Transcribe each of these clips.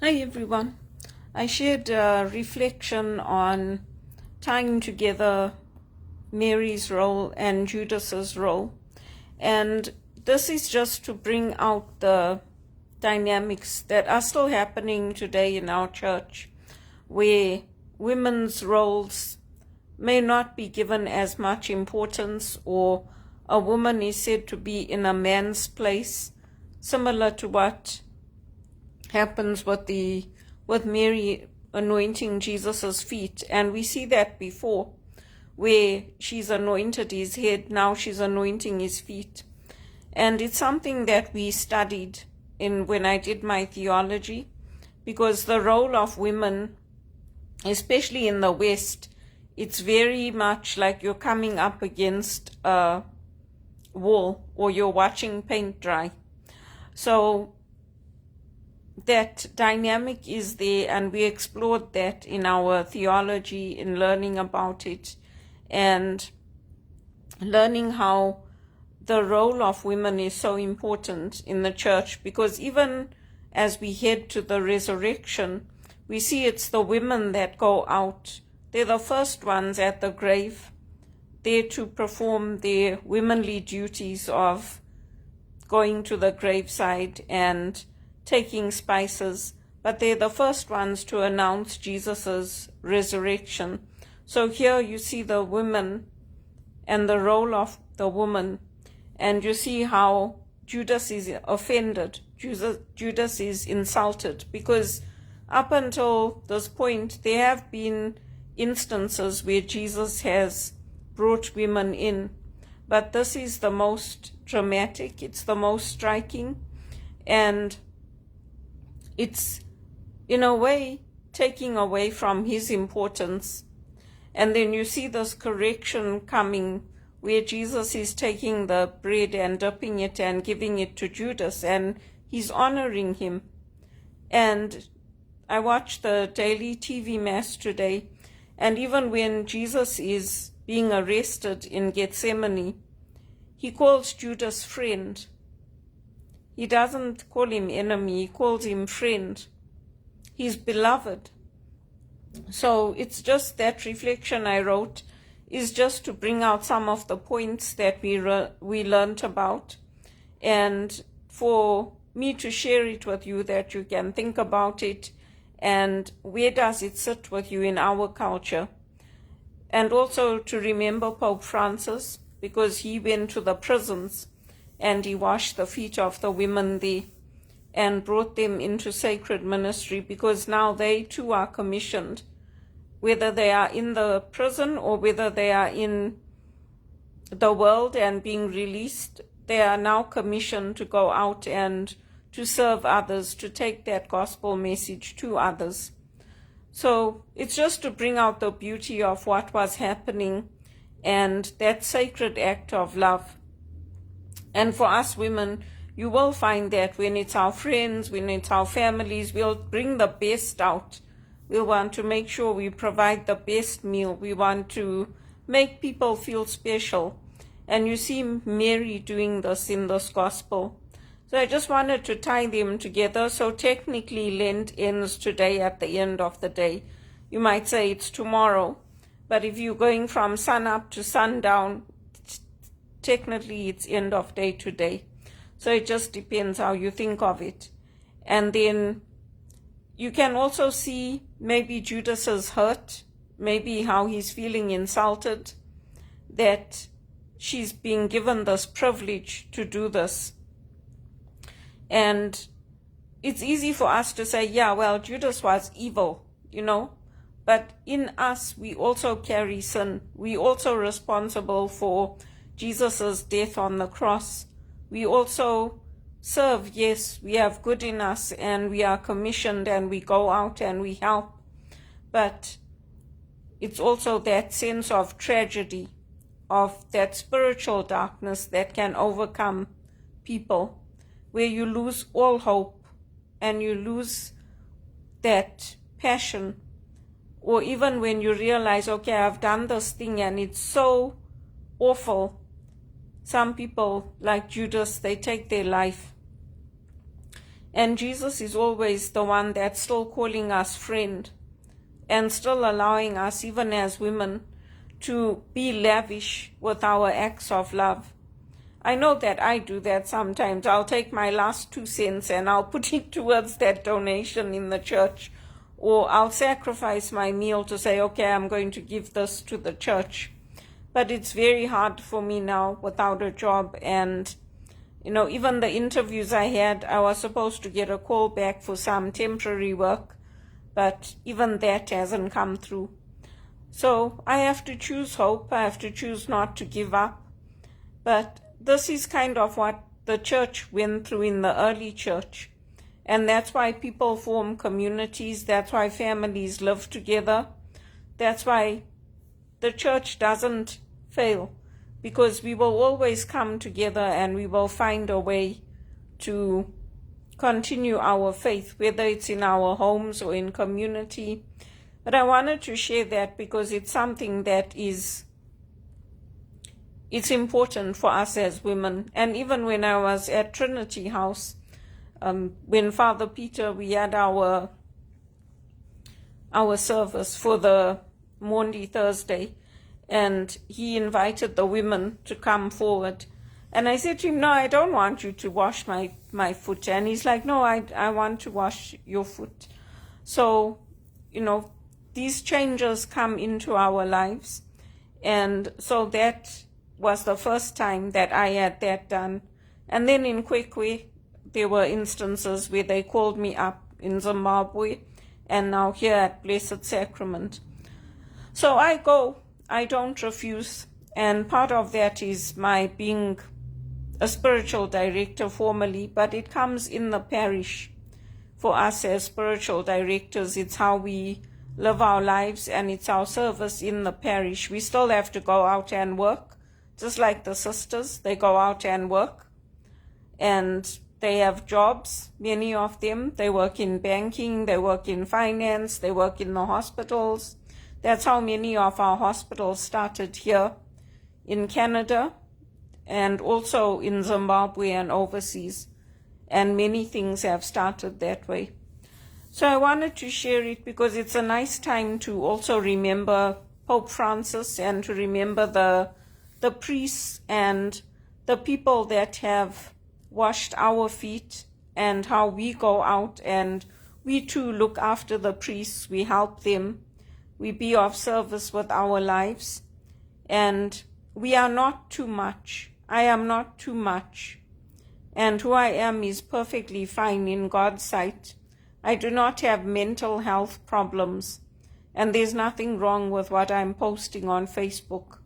Hi everyone. I shared a reflection on tying together Mary's role and Judas's role. And this is just to bring out the dynamics that are still happening today in our church, where women's roles may not be given as much importance, or a woman is said to be in a man's place, similar to what happens with Mary anointing Jesus's feet. And we see that before, where she's anointed his head, now she's anointing his feet. And it's something that we studied when I did my theology, because the role of women, especially in the West, it's very much like you're coming up against a wall or you're watching paint dry. So that dynamic is there, and we explored that in our theology, in learning about it and learning how the role of women is so important in the church, because even as we head to the resurrection, we see it's the women that go out. They're the first ones at the grave, there to perform their womanly duties of going to the graveside and taking spices, but they're the first ones to announce Jesus's resurrection. So here you see the women and the role of the woman, and you see how Judas is offended, Judas is insulted, because up until this point there have been instances where Jesus has brought women in, but this is the most dramatic, it's the most striking, and it's in a way taking away from his importance. And then you see this correction coming, where Jesus is taking the bread and dipping it and giving it to Judas, and he's honoring him. And I watched the daily TV mass today, and even when Jesus is being arrested in Gethsemane, he calls Judas friend. He doesn't call him enemy, he calls him friend. He's beloved. So it's just that reflection I wrote is just to bring out some of the points that we learned about, and for me to share it with you, that you can think about it and where does it sit with you in our culture. And also to remember Pope Francis, because he went to the prisons and he washed the feet of the women there and brought them into sacred ministry, because now they too are commissioned, whether they are in the prison or whether they are in the world and being released, they are now commissioned to go out and to serve others, to take that gospel message to others. So it's just to bring out the beauty of what was happening and that sacred act of love. And for us women, you will find that when it's our friends, when it's our families, we'll bring the best out. We'll want to make sure we provide the best meal. We want to make people feel special. And you see Mary doing this in this gospel. So I just wanted to tie them together. So technically Lent ends today at the end of the day. You might say it's tomorrow, but if you're going from sun up to sundown, technically it's end of day today. So it just depends how you think of it. And then you can also see maybe Judas's hurt, maybe how he's feeling insulted, that she's being given this privilege to do this. And it's easy for us to say, yeah, well, Judas was evil, but in us, we also carry sin. We also responsible for Jesus's death on the cross. We also serve. Yes, we have good in us and we are commissioned and we go out and we help. But it's also that sense of tragedy, of that spiritual darkness that can overcome people, where you lose all hope and you lose that passion. Or even when you realize, okay, I've done this thing and it's so awful. Some people, like Judas, they take their life. And Jesus is always the one that's still calling us friend and still allowing us, even as women, to be lavish with our acts of love. I know that I do that sometimes. I'll take my last 2 cents and I'll put it towards that donation in the church. Or I'll sacrifice my meal to say, okay, I'm going to give this to the church. But it's very hard for me now without a job. And, even the interviews I had, I was supposed to get a call back for some temporary work. But even that hasn't come through. So I have to choose hope. I have to choose not to give up. But this is kind of what the church went through in the early church. And that's why people form communities. That's why families live together. That's why the church doesn't fail, because we will always come together and we will find a way to continue our faith, whether it's in our homes or in community. But I wanted to share that because it's something that it's important for us as women. And even when I was at Trinity House, when Father Peter, we had our service for the Maundy Thursday, and he invited the women to come forward. And I said to him, no, I don't want you to wash my foot. And he's like, no, I want to wash your foot. So, these changes come into our lives. And so that was the first time that I had that done. And then in Kwekwe, there were instances where they called me up in Zimbabwe, and now here at Blessed Sacrament. So I go, I don't refuse, and part of that is my being a spiritual director formally, but it comes in the parish. For us as spiritual directors, it's how we live our lives, and it's our service in the parish. We still have to go out and work, just like the sisters. They go out and work, and they have jobs, many of them. They work in banking, they work in finance, they work in the hospitals. That's how many of our hospitals started here in Canada and also in Zimbabwe and overseas. And many things have started that way. So I wanted to share it because it's a nice time to also remember Pope Francis and to remember the priests and the people that have washed our feet, and how we go out and we too look after the priests. We help them. We be of service with our lives. And we are not too much. I am not too much. And who I am is perfectly fine in God's sight. I do not have mental health problems. And there's nothing wrong with what I'm posting on Facebook.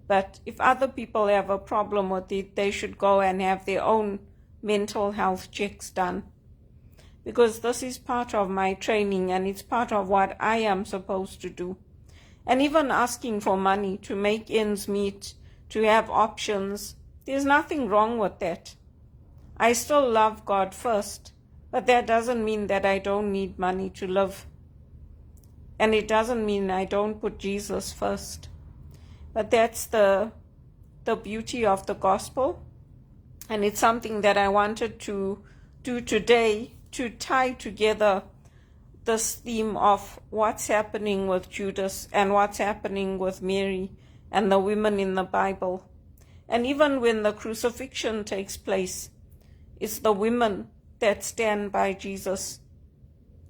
But if other people have a problem with it, they should go and have their own mental health checks done. Because this is part of my training and it's part of what I am supposed to do. And even asking for money to make ends meet, to have options, there's nothing wrong with that. I still love God first, but that doesn't mean that I don't need money to live. And it doesn't mean I don't put Jesus first. But that's the beauty of the gospel. And it's something that I wanted to do today to tie together this theme of what's happening with Judas and what's happening with Mary and the women in the Bible. And even when the crucifixion takes place, it's the women that stand by Jesus,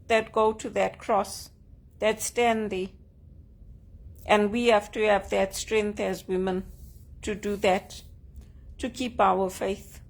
that go to that cross, that stand there. And we have to have that strength as women to do that, to keep our faith.